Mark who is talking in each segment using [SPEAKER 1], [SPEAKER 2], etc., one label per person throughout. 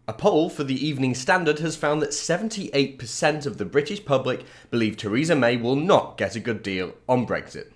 [SPEAKER 1] A poll for the Evening Standard has found that 78% of the British public believe Theresa May will not get a good deal on Brexit.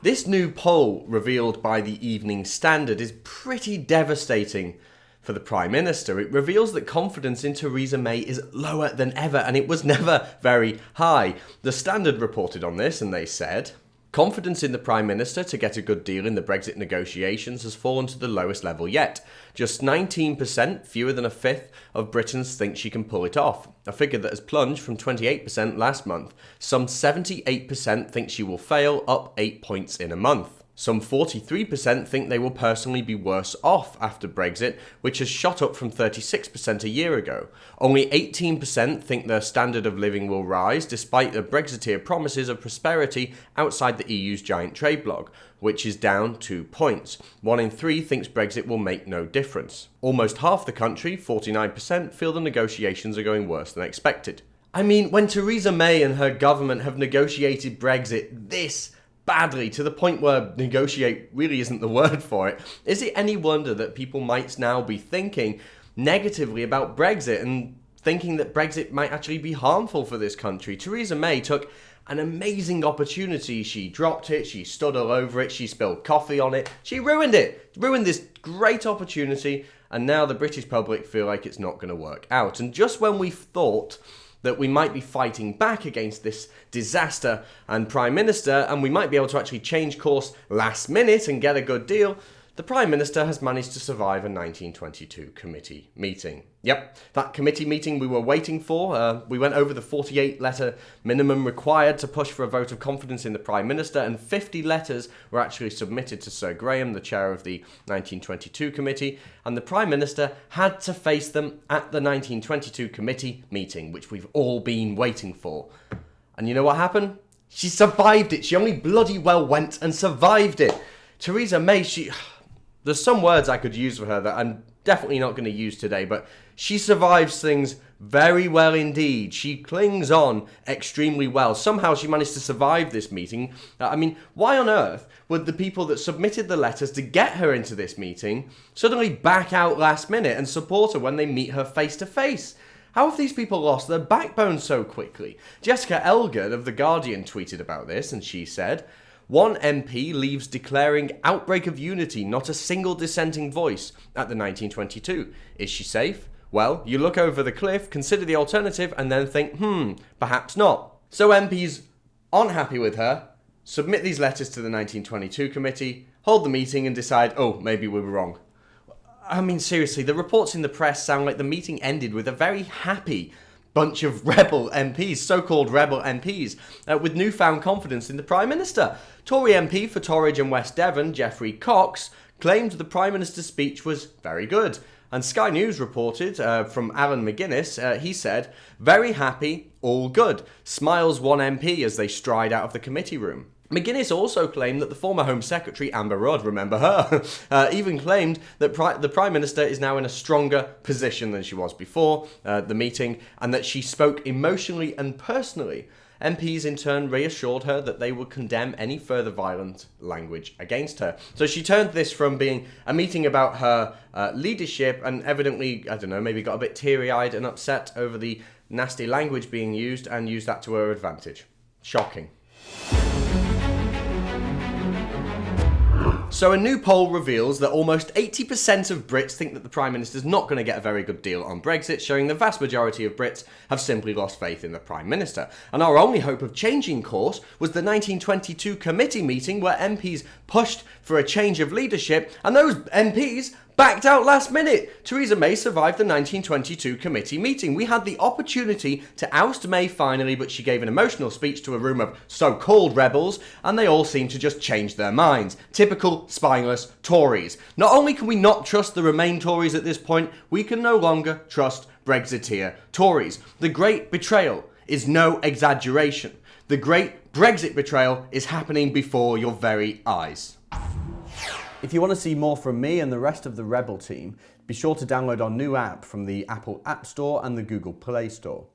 [SPEAKER 1] This new poll revealed by the Evening Standard is pretty devastating for the Prime Minister. It reveals that confidence in Theresa May is lower than ever, and it was never very high. The Standard reported on this, and they said, confidence in the Prime Minister to get a good deal in the Brexit negotiations has fallen to the lowest level yet. Just 19%, fewer than a fifth, of Britons think she can pull it off, a figure that has plunged from 28% last month. Some 78% think she will fail, up 8 points in a month. Some 43% think they will personally be worse off after Brexit, which has shot up from 36% a year ago. Only 18% think their standard of living will rise, despite the Brexiteer promises of prosperity outside the EU's giant trade bloc, which is down 2 points. 1 in 3 thinks Brexit will make no difference. Almost half the country, 49%, feel the negotiations are going worse than expected. I mean, when Theresa May and her government have negotiated Brexit this badly, to the point where negotiate really isn't the word for it, is it any wonder that people might now be thinking negatively about Brexit and thinking that Brexit might actually be harmful for this country? Theresa May took an amazing opportunity. She dropped it, she stood all over it, she spilled coffee on it, she ruined it, ruined this great opportunity, and now the British public feel like it's not going to work out. And just when we thought that we might be fighting back against this disaster and Prime Minister, and we might be able to actually change course last minute and get a good deal, the Prime Minister has managed to survive a 1922 committee meeting. Yep, that committee meeting we were waiting for. We went over the 48-letter minimum required to push for a vote of confidence in the Prime Minister, and 50 letters were actually submitted to Sir Graham, the chair of the 1922 committee, and the Prime Minister had to face them at the 1922 committee meeting, which we've all been waiting for. And you know what happened? She survived it. She only bloody well went and survived it. Theresa May, there's some words I could use for her that I'm definitely not going to use today, but she survives things very well indeed. She clings on extremely well. Somehow she managed to survive this meeting. I mean, why on earth would the people that submitted the letters to get her into this meeting suddenly back out last minute and support her when they meet her face to face? How have these people lost their backbone so quickly? Jessica Elgard of The Guardian tweeted about this, and she said, one MP leaves declaring outbreak of unity, not a single dissenting voice at the 1922. Is she safe? Well, you look over the cliff, consider the alternative, and then think, perhaps not. So MPs aren't happy with her, submit these letters to the 1922 committee, hold the meeting and decide, maybe we were wrong. I mean, seriously, the reports in the press sound like the meeting ended with a very happy bunch of rebel MPs, so-called rebel MPs, with newfound confidence in the Prime Minister. Tory MP for Torridge and West Devon, Geoffrey Cox, claimed the Prime Minister's speech was very good. And Sky News reported from Alan McGuinness, he said, very happy, all good. Smiles one MP as they stride out of the committee room. McGuinness also claimed that the former Home Secretary, Amber Rudd, remember her, even claimed that the Prime Minister is now in a stronger position than she was before the meeting, and that she spoke emotionally and personally. MPs in turn reassured her that they would condemn any further violent language against her. So she turned this from being a meeting about her leadership and evidently, maybe got a bit teary-eyed and upset over the nasty language being used and used that to her advantage. Shocking. So a new poll reveals that almost 80% of Brits think that the Prime Minister's not going to get a very good deal on Brexit, showing the vast majority of Brits have simply lost faith in the Prime Minister. And our only hope of changing course was the 1922 committee meeting where MPs pushed for a change of leadership, and those MPs backed out last minute. Theresa May survived the 1922 committee meeting. We had the opportunity to oust May finally, but she gave an emotional speech to a room of so-called rebels, and they all seemed to just change their minds. Typical spineless Tories. Not only can we not trust the Remain Tories at this point, we can no longer trust Brexiteer Tories. The great betrayal is no exaggeration. The great Brexit betrayal is happening before your very eyes.
[SPEAKER 2] If you want to see more from me and the rest of the Rebel team, be sure to download our new app from the Apple App Store and the Google Play Store.